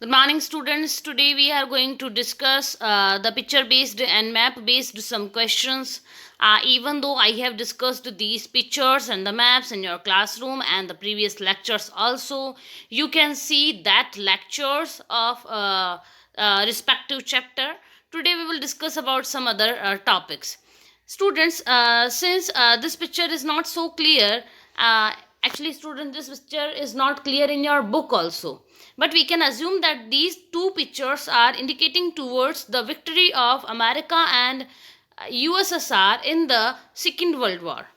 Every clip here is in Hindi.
Good morning, students. Today we are going to discuss the picture based and map based some questions. Even though I have discussed these pictures and the maps in your classroom and the previous lectures also, you can see that lectures of respective chapter. Today we will discuss about some other topics. Students, since this picture is not so clear, actually student, this picture is not clear in your book also, but we can assume that these two pictures are indicating towards the victory of America and USSR in the Second World War.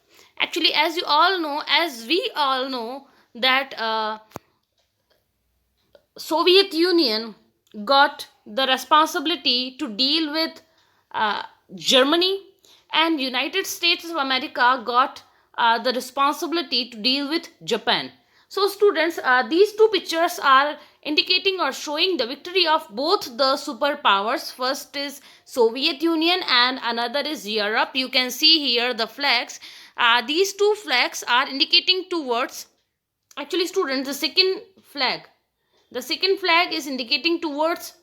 Actually, as you all know, as we all know, that Soviet Union got the responsibility to deal with Germany, and United States of America got the responsibility to deal with Japan. So students, these two pictures are indicating or showing the victory of both the superpowers. First is Soviet Union and another is Europe. You can see here the flags. These two flags are indicating towards, actually students, the second flag is indicating towards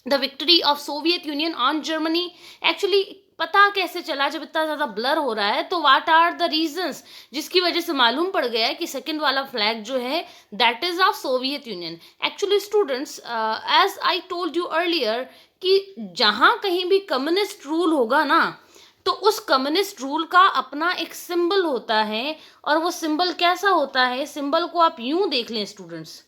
the victory of Soviet Union on Germany. Actually पता कैसे चला, जब इतना ज़्यादा ब्लर हो रहा है तो व्हाट आर द रीजंस जिसकी वजह से मालूम पड़ गया है कि सेकंड वाला फ्लैग जो है that is of Soviet Union. Actually students, as I told you earlier कि जहाँ कहीं भी कम्युनिस्ट रूल होगा ना, तो उस कम्युनिस्ट रूल का अपना एक सिंबल होता है. और वो सिंबल कैसा होता है, सिंबल को आप यूं देख लें स्टूडेंट्स,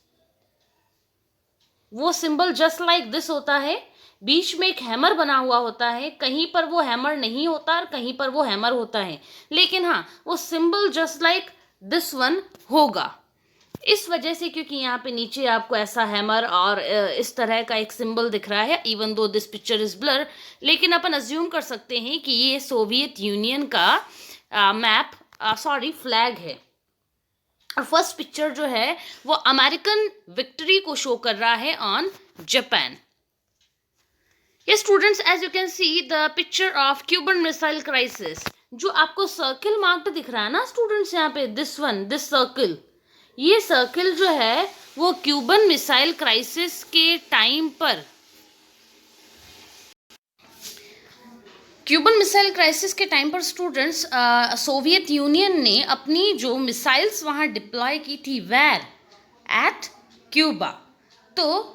वो सिंबल जस्ट लाइक दिस होता है. बीच में एक हैमर बना हुआ होता है, कहीं पर वो हैमर नहीं होता और कहीं पर वो हैमर होता है, लेकिन हाँ वो symbol just like this one होगा. इस वजह से, क्योंकि यहाँ पे नीचे आपको ऐसा हैमर और इस तरह का एक सिंबल दिख रहा है, even though this picture is blur, लेकिन अपन अज्यूम कर सकते हैं कि ये सोवियत यूनियन का मैप, सॉरी फ्लैग है. और फर्स्ट पिक्चर जो है वो अमेरिकन विक्ट्री को शो कर रहा है ऑन जापान. ये students, as you can see the picture of Cuban missile crisis. जो आपको सर्किल मार्क्ड दिख रहा है ना स्टूडेंट्स, यहाँ पे दिस वन, दिस सर्किल, ये सर्किल जो है वो क्यूबन मिसाइल क्राइसिस के टाइम पर, क्यूबन मिसाइल क्राइसिस के टाइम पर स्टूडेंट्स, सोवियत यूनियन ने अपनी जो मिसाइल्स वहाँ डिप्लॉय की थी, वेयर एट क्यूबा. तो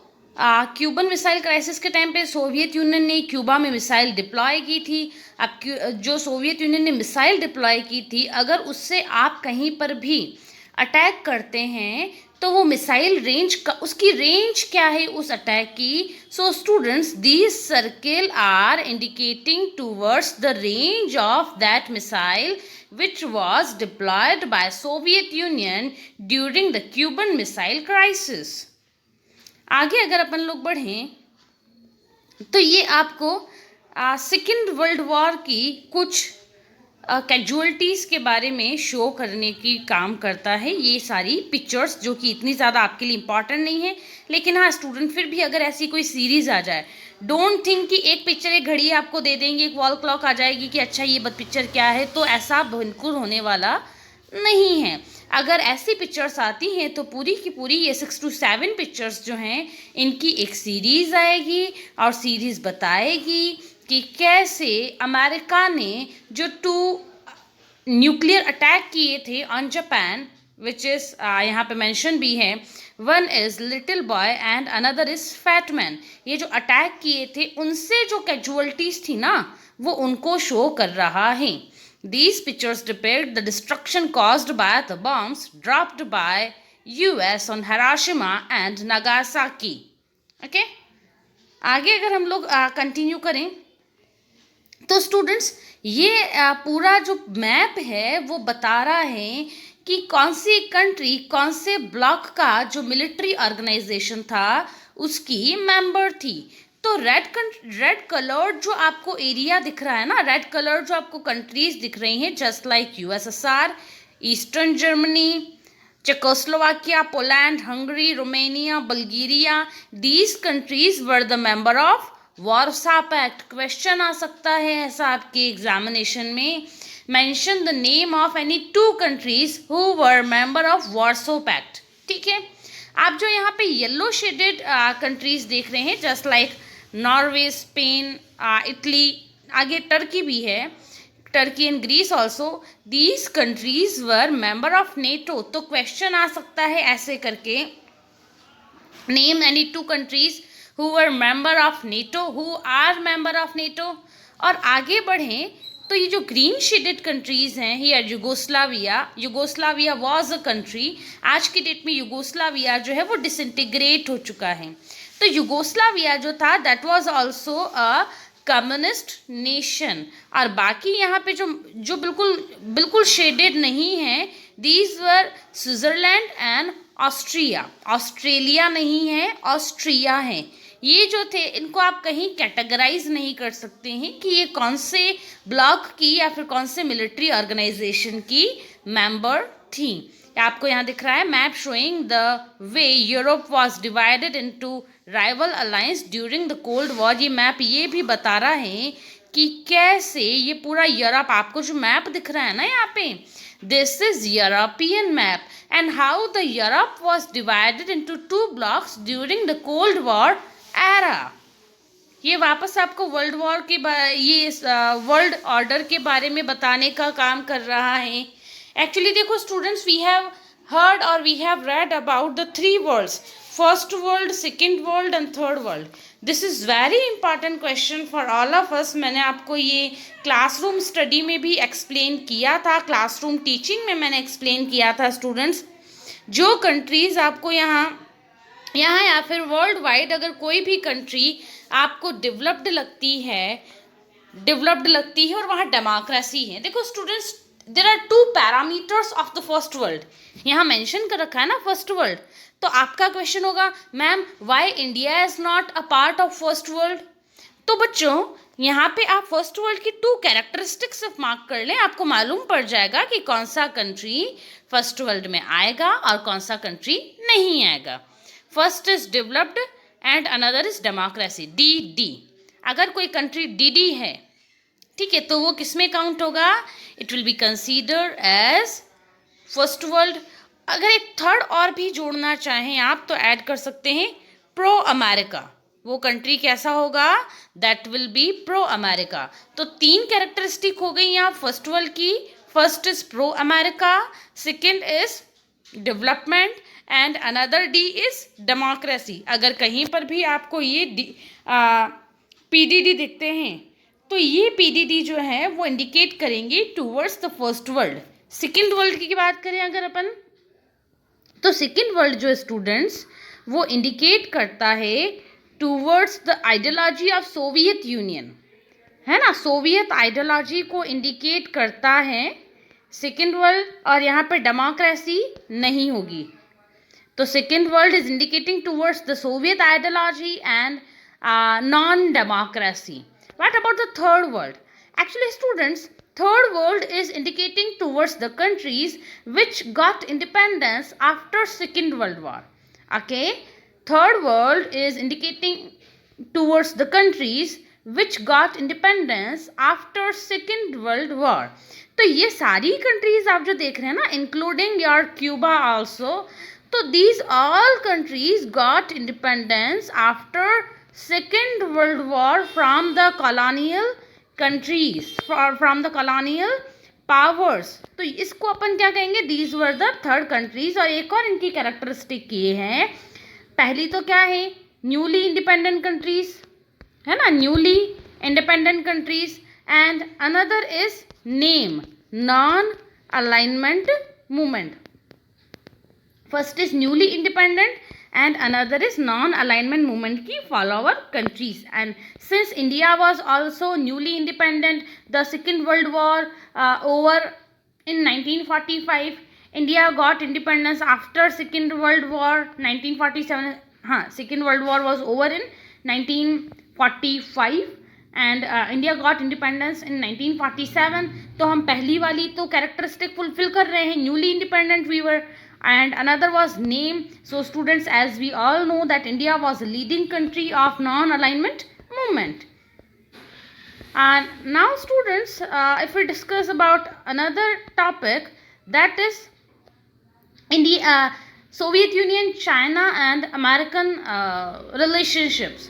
क्यूबन मिसाइल क्राइसिस के टाइम पे सोवियत यूनियन ने क्यूबा में मिसाइल डिप्लॉय की थी. अब जो सोवियत यूनियन ने मिसाइल डिप्लॉय की थी, अगर उससे आप कहीं पर भी अटैक करते हैं तो वो मिसाइल रेंज का, उसकी रेंज क्या है उस अटैक की. So students, these circle are indicating towards the range of that missile which was deployed by Soviet Union during the Cuban Missile Crisis. आगे अगर अपन लोग बढ़ें तो ये आपको सेकेंड वर्ल्ड वॉर की कुछ कैजुअलिटीज़ के बारे में शो करने की काम करता है ये सारी पिक्चर्स, जो कि इतनी ज़्यादा आपके लिए इम्पॉर्टेंट नहीं है. लेकिन हाँ स्टूडेंट, फिर भी अगर ऐसी कोई सीरीज़ आ जाए, डोंट थिंक कि एक पिक्चर, एक घड़ी आपको दे देंगे, एक वॉल क्लॉक आ जाएगी कि अच्छा ये पिक्चर क्या है, तो ऐसा बिल्कुल होने वाला नहीं है. अगर ऐसी पिक्चर्स आती हैं तो पूरी की पूरी ये 6 to 7 पिक्चर्स जो हैं इनकी एक सीरीज़ आएगी और सीरीज़ बताएगी कि कैसे अमेरिका ने जो 2 न्यूक्लियर अटैक किए थे ऑन जापान, विच इज़ यहाँ पे मेंशन भी है, one is little boy and another is fat man. ये जो अटैक किए थे उनसे जो कैजुअलिटीज़ थी ना, वो उनको शो कर रहा है. These pictures depict the destruction caused by the bombs dropped by US on Hiroshima and Nagasaki. Okay? आगे अगर हम लोग कंटिन्यू करें तो स्टूडेंट्स, ये पूरा जो मैप है वो बता रहा है कि कौन सी कंट्री कौन से ब्लॉक का जो मिलिट्री ऑर्गेनाइजेशन था उसकी मेंबर थी. तो रेड कलर्ड जो आपको एरिया दिख रहा है ना, रेड कलर्ड जो आपको कंट्रीज दिख रही हैं, just like USSR, eastern Germany, Czechoslovakia, Poland, Hungary, Romania, Bulgaria, these countries were the member of Warsaw Pact. Question आ सकता है ऐसा आपके एग्जामिनेशन में, mention the name of any 2 countries who were member of Warsaw Pact. ठीक है, आप जो यहाँ पे येलो शेडेड कंट्रीज देख रहे हैं, just like Norway, Spain, Italy, आगे टर्की भी है, Turkey and Greece also, these countries were member of NATO. तो क्वेश्चन आ सकता है ऐसे करके, name any two countries who were member of NATO, who are member of NATO. और आगे बढ़ें तो ये जो ग्रीन शेडेड कंट्रीज हैं, here Yugoslavia, Yugoslavia was a country, आज की डेट में युगोस्लाविया जो है वो डिसइंटीग्रेट हो चुका है। तो युगोस्लाविया जो था that was also a communist nation. और बाकी यहाँ पे जो जो बिल्कुल बिल्कुल शेडेड नहीं है, these were Switzerland and Austria, Australia नहीं है, ऑस्ट्रिया है। ये जो थे इनको आप कहीं कैटेगराइज नहीं कर सकते हैं कि ये कौन से ब्लॉक की या फिर कौन से मिलिट्री ऑर्गेनाइजेशन की मेंबर थी। आपको यहाँ दिख रहा है map showing the way Europe was divided into rival alliance during the cold war. ये मैप ये भी बता रहा है कि कैसे ये पूरा यूरोप, आपको जो मैप दिख रहा है ना यहाँ पे, this is European map, and how the Europe was divided into two blocks during the cold war era. ये वापस आपको वर्ल्ड वॉर के ये वर्ल्ड ऑर्डर के बारे में बताने का काम कर रहा है। एक्चुअली देखो students, we have heard or we have read about the three worlds, first world, second world and third world. This is very important question for all of us. मैंने आपको ये क्लासरूम स्टडी में भी एक्सप्लेन किया था, क्लासरूम टीचिंग में मैंने एक्सप्लेन किया था स्टूडेंट्स। जो कंट्रीज़ आपको यहाँ या फिर वर्ल्ड वाइड अगर कोई भी कंट्री आपको डेवलप्ड लगती है और वहाँ डेमोक्रेसी है, देखो students, there are two parameters of the first world, यहाँ मेंशन कर रखा है ना फर्स्ट वर्ल्ड। तो आपका क्वेश्चन होगा ma'am why India is not a part of first world. तो बच्चों यहाँ पे आप फर्स्ट वर्ल्ड की टू कैरेक्टरिस्टिक्स सिर्फ मार्क कर लें, आपको मालूम पड़ जाएगा कि कौन सा कंट्री फर्स्ट वर्ल्ड में आएगा और कौन सा कंट्री नहीं आएगा। First is developed and another is democracy, DD। अगर कोई कंट्री DD है, ठीक है, तो वो किस में काउंट होगा, it will be considered as first world. अगर एक थर्ड और भी जोड़ना चाहें आप तो ऐड कर सकते हैं प्रो अमेरिका, वो कंट्री कैसा होगा, that will be pro America. तो तीन कैरेक्टरिस्टिक हो गई यहाँ फर्स्ट वर्ल्ड की, first is pro America, second is development and another D is democracy. अगर कहीं पर भी आपको ये PDD दिखते हैं तो ये PDD जो है वो इंडिकेट करेंगे towards the first world. Second world की बात करें अगर अपन, तो सेकेंड वर्ल्ड जो स्टूडेंट्स वो इंडिकेट करता है towards the ideology of Soviet union, है ना, सोवियत आइडियोलॉजी को इंडिकेट करता है सेकेंड वर्ल्ड, और यहाँ पे डेमोक्रेसी नहीं होगी। तो second world is indicating towards the Soviet ideology and non democracy. What about the third world? Actually students, third world is indicating towards the countries which got independence after Second World War. Okay, third world is indicating towards the countries which got independence after Second World War. तो ये सारी countries आप जो देख रहे हैं ना, including your Cuba also, तो these all countries got independence after Second World War from the colonial countries, from the colonial powers. तो इसको अपन क्या कहेंगे, these were the third countries। और एक और इनकी कैरेक्टरिस्टिक ये है, पहली तो क्या है, न्यूली इंडिपेंडेंट कंट्रीज, है ना, newly independent countries, and another is name non alignment movement. First is newly independent and another is non-alignment movement की follower countries. And since India was also newly independent, the Second World War over in 1945, India got independence after Second World War 1947. हाँ, Second World War was over in 1945 and India got independence in 1947. तो हम पहली वाली तो कैरेक्टरिस्टिक फुलफिल कर रहे हैं, newly independent we were, and another was name. So students, as we all know that India was a leading country of non-alignment movement. And now students, if we discuss about another topic, that is India, Soviet Union, China and American relationships.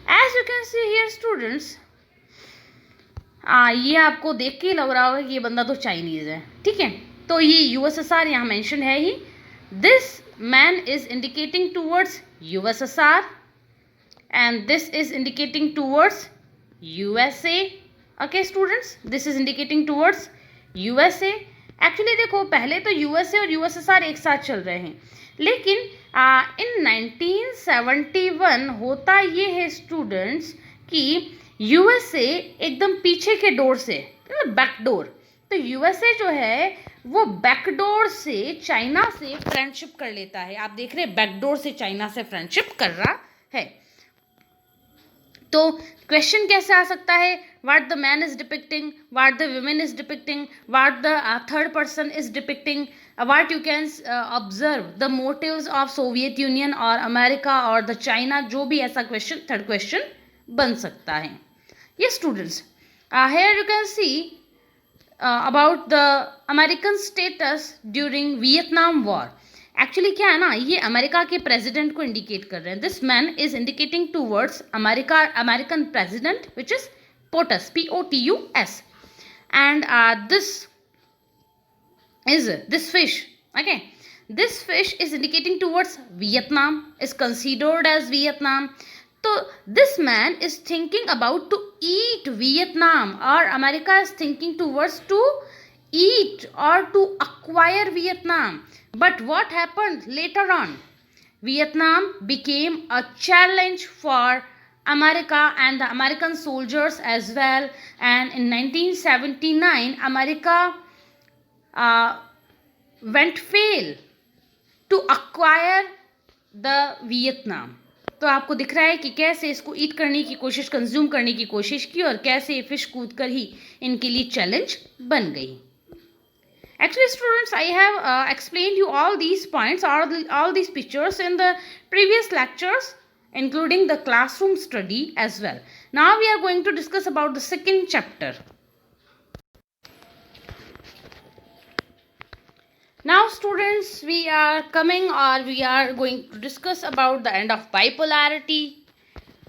As you can see here students, ये आपको देख के लग रहा होगा कि ये बंदा तो चाइनीज़ है, ठीक है। तो ये यूएसएसआर यहाँ मेंशन है ही। This man is indicating towards USSR and this is indicating towards USA. Okay students, this is indicating towards USA. Actually देखो, पहले तो यूएसए और यूएसएसआर एक साथ चल रहे हैं, लेकिन इन 1971 होता ये है स्टूडेंट्स कि यूएसए एकदम पीछे के डोर से, बैकडोर, तो यूएसए जो है वो बैकडोर से चाइना से फ्रेंडशिप कर लेता है। आप देख रहे हैं बैकडोर से चाइना से फ्रेंडशिप कर रहा है। तो क्वेश्चन कैसे आ सकता है, what the man is depicting, what the women is depicting, what the third person is depicting, what you can observe the motives of Soviet Union और अमेरिका और द चाइना, जो भी ऐसा क्वेश्चन थर्ड क्वेश्चन बन सकता है। ये students, here you can see about the American status during Vietnam war. Actually क्या है ना, ये अमेरिका के प्रेसिडेंट को इंडिकेट कर रहे हैं। This man is indicating towards American president which is POTUS, POTUS, and this fish, okay, this fish is indicating towards Vietnam, is considered as Vietnam. So this man is thinking about to eat Vietnam, or America is thinking towards to eat or to acquire Vietnam. But what happened later on? Vietnam became a challenge for America and the American soldiers as well. And in 1979, America went fail to acquire the Vietnam. तो आपको दिख रहा है कि कैसे इसको ईट करने की कोशिश, कंज्यूम करने की कोशिश की, और कैसे ये फिश कूद कर ही इनके लिए चैलेंज बन गई। Actually students, I have explained you all these points, all these pictures in the previous lectures, including the classroom study as well. Now we are going to discuss about the second chapter. Now students, we are going to discuss about the end of bipolarity.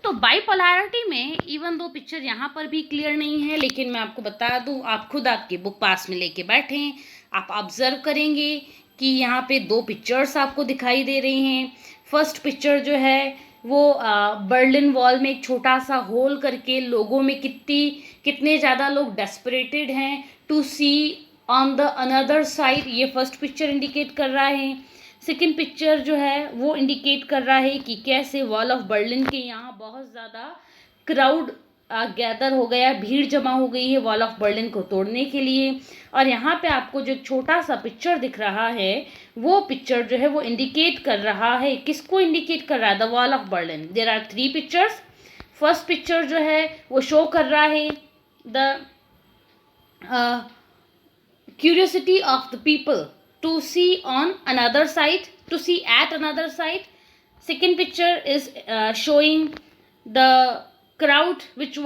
तो बाइपोलैरिटी में इवन दो पिक्चर यहाँ पर भी क्लियर नहीं है, लेकिन मैं आपको बता दूँ, आप खुद आपकी बुक पास में लेके बैठे हैं, आप ऑब्जर्व करेंगे कि यहाँ पे दो पिक्चर्स आपको दिखाई दे रही हैं। फर्स्ट पिक्चर जो है वो बर्लिन वॉल में एक छोटा सा होल करके लोगों में कितने ज़्यादा लोग डेस्परेटेड हैं to see on the another side, ये फर्स्ट पिक्चर इंडिकेट कर रहा है। सेकेंड पिक्चर जो है वो इंडिकेट कर रहा है कि कैसे वॉल ऑफ बर्लिन के यहाँ बहुत ज़्यादा क्राउड गैदर हो गया, भीड़ जमा हो गई है वॉल ऑफ बर्लिन को तोड़ने के लिए। और यहाँ पे आपको जो छोटा सा पिक्चर दिख रहा है, वो पिक्चर जो है वो इंडिकेट कर रहा है, किसको इंडिकेट कर रहा है, the wall of Berlin. There are 3 pictures. First picture जो है वो शो कर रहा है the curiosity of the people to see on another side, to see at another side. Second picture is showing the crowd which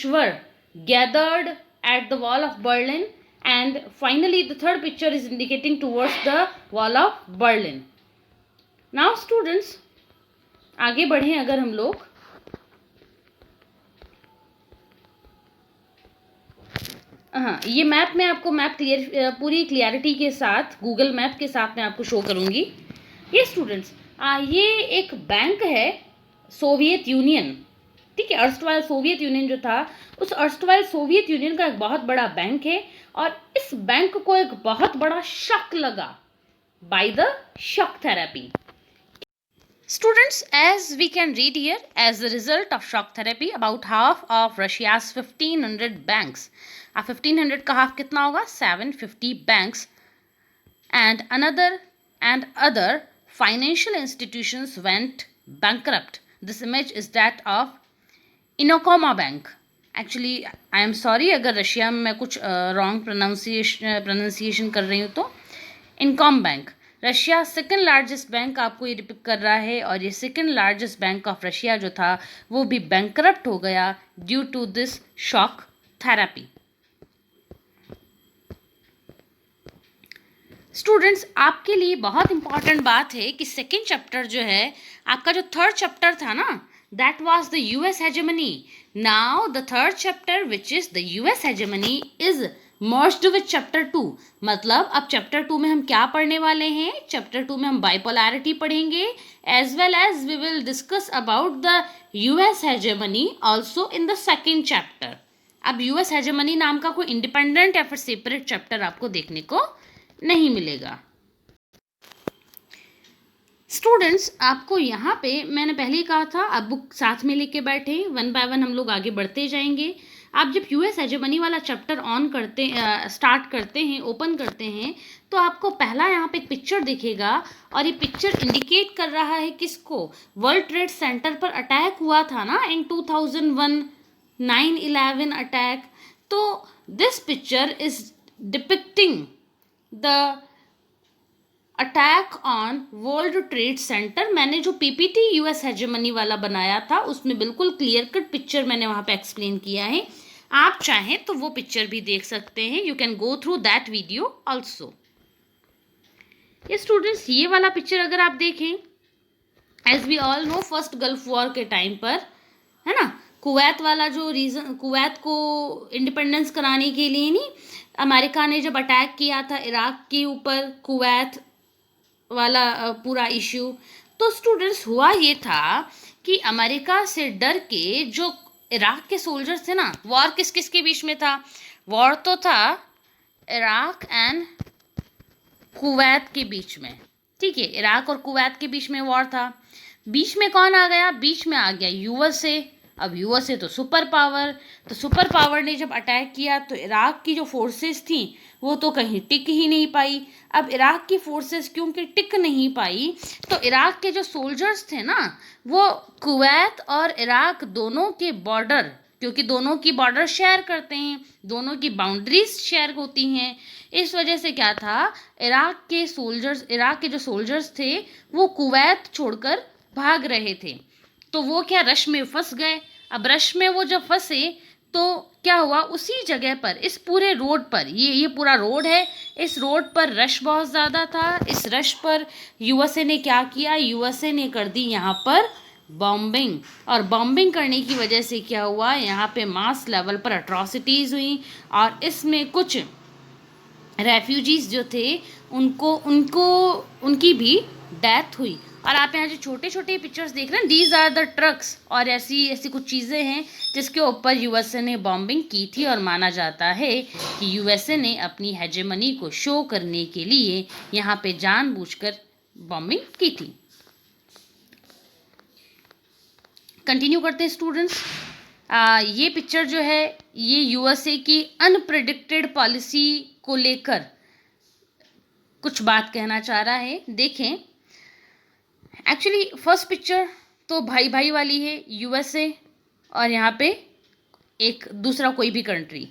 were gathered at the wall of Berlin, and finally the third picture is indicating towards the wall of Berlin. Now students, आगे बढ़ें अगर हम लोग, हाँ, ये मैप में आपको पूरी क्लियरिटी के साथ गूगल मैप के साथ मैं आपको शो करूँगी। ये स्टूडेंट्स, ये एक बैंक है सोवियत यूनियन, ठीक है। अर्स्टवाइल सोवियत यूनियन जो था, उस अर्स्टवाइल सोवियत यूनियन का एक बहुत बड़ा बैंक है, और इस बैंक को एक बहुत बड़ा शॉक लगा by the shock therapy. Students, as we can read here, as a result of shock therapy, about half of Russia's 1500 banks, 1500 का half कितना होगा, 750 banks, and other financial institutions went bankrupt. This image is that of Inokoma Bank. Actually, I am sorry अगर रशिया में मैं कुछ wrong pronunciation कर रही हूँ तो। Inkombank, Russia second largest bank आपको ये डिपिक्ट कर रहा है, और ये second largest bank of Russia जो था वो भी बैंकरप्ट हो गया due to this shock therapy. Students, आपके लिए बहुत इंपॉर्टेंट बात है कि सेकेंड चैप्टर जो है, आपका जो थर्ड चैप्टर था ना, that was the US hegemony. Now the third chapter which is the US hegemony is merged with chapter 2. मतलब अब चैप्टर 2 में हम क्या पढ़ने वाले हैं? चैप्टर 2 में हम बाइपोलैरिटी पढ़ेंगे, as well as we will discuss about the US hegemony also in the second chapter. अब यूएस हेजेमनी नाम का कोई इंडिपेंडेंट या फिर सेपरेट चैप्टर आपको देखने को नहीं मिलेगा. स्टूडेंट्स, आपको यहाँ पे मैंने पहले ही कहा था, आप बुक साथ में लेके बैठे, वन बाय वन हम लोग आगे बढ़ते जाएंगे. आप जब यूएस हेजेमनी वाला चैप्टर स्टार्ट करते हैं, ओपन करते हैं, तो आपको पहला यहाँ पे एक पिक्चर दिखेगा और ये पिक्चर इंडिकेट कर रहा है किसको? वर्ल्ड ट्रेड सेंटर पर अटैक हुआ था ना इन 2001, 9/11 अटैक. तो this picture is depicting the attack on world trade centre. मैंने जो पीपीटी यूएस हेजेमनी वाला बनाया था उसमें बिल्कुल क्लियर कट पिक्चर मैंने वहाँ पे एक्सप्लेन किया है. आप चाहें तो वो पिक्चर भी देख सकते हैं. You can go through that video also. ये स्टूडेंट्स, ये वाला पिक्चर अगर आप देखें, as we all know, first Gulf war के टाइम पर, है ना, कुवैत वाला जो रीज़न, कुवैत को इंडिपेंडेंस कराने के लिए नहीं, अमेरिका ने जब अटैक किया था इराक के ऊपर, कुवैत वाला पूरा इश्यू. तो स्टूडेंट्स, हुआ ये था कि अमेरिका से डर के जो इराक के सोल्जर्स थे ना, वॉर किस किस के बीच में था? वॉर तो था इराक एंड कुवैत के बीच में. ठीक है, इराक और कुवैत के बीच में वॉर था. बीच में कौन आ गया? बीच में आ गया यूएसए. अब यूएसए तो सुपर पावर, तो सुपर पावर ने जब अटैक किया तो इराक की जो फोर्सेस थी वो तो कहीं टिक ही नहीं पाई. अब इराक की फोर्सेस क्योंकि टिक नहीं पाई, तो इराक के जो सोल्जर्स थे ना, वो कुवैत और इराक दोनों के बॉर्डर, क्योंकि दोनों की बॉर्डर शेयर करते हैं, दोनों की बाउंड्रीज शेयर होती हैं, इस वजह से क्या था, इराक के जो सोल्जर्स थे वो कुवैत छोड़कर भाग रहे थे. तो वो क्या, रश में फंस गए. अब रश में वो जब फंसे तो क्या हुआ, उसी जगह पर, इस पूरे रोड पर, ये पूरा रोड है, इस रोड पर रश बहुत ज़्यादा था. इस रश पर यूएसए ने क्या किया? यूएसए ने कर दी यहाँ पर बॉम्बिंग. और बॉम्बिंग करने की वजह से क्या हुआ, यहाँ पे मास लेवल पर अट्रॉसिटीज़ हुई और इसमें कुछ रेफ्यूजीज़ जो थे उनकी भी डेथ हुई. और आप यहाँ जो छोटे छोटे पिक्चर्स देख रहे हैं, दीज आर द ट्रक्स, और ऐसी ऐसी कुछ चीज़ें हैं जिसके ऊपर यूएसए ने बॉम्बिंग की थी. और माना जाता है कि यूएसए ने अपनी हेजेमनी को शो करने के लिए यहाँ पे जानबूझकर बॉम्बिंग की थी. कंटिन्यू करते हैं स्टूडेंट्स. ये पिक्चर जो है, ये यूएसए की अनप्रेडिक्टेड पॉलिसी को लेकर कुछ बात कहना चाह रहा है. देखें, एक्चुअली फर्स्ट पिक्चर तो भाई भाई वाली है, यूएसए और यहाँ पे एक दूसरा कोई भी कंट्री,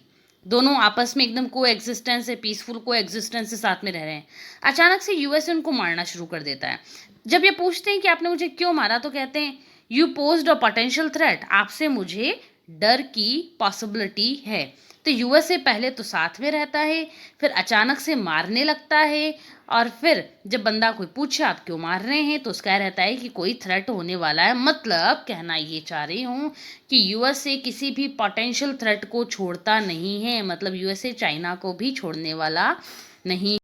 दोनों आपस में एकदम को एग्जिस्टेंस है, पीसफुल को एग्जिस्टेंस से साथ में रह रहे हैं. अचानक से यूएसए उनको मारना शुरू कर देता है. जब ये पूछते हैं कि आपने मुझे क्यों मारा, तो कहते हैं you posed a potential threat, आपसे मुझे डर की पॉसिबिलिटी है. तो यूएसए पहले तो साथ में रहता है, फिर अचानक से मारने लगता है, और फिर जब बंदा कोई पूछे आप क्यों मार रहे हैं, तो उसका रहता है कि कोई थ्रेट होने वाला है. मतलब कहना ये चाह रही हूँ कि यूएसए किसी भी पोटेंशियल थ्रेट को छोड़ता नहीं है. मतलब यूएसए चाइना को भी छोड़ने वाला नहीं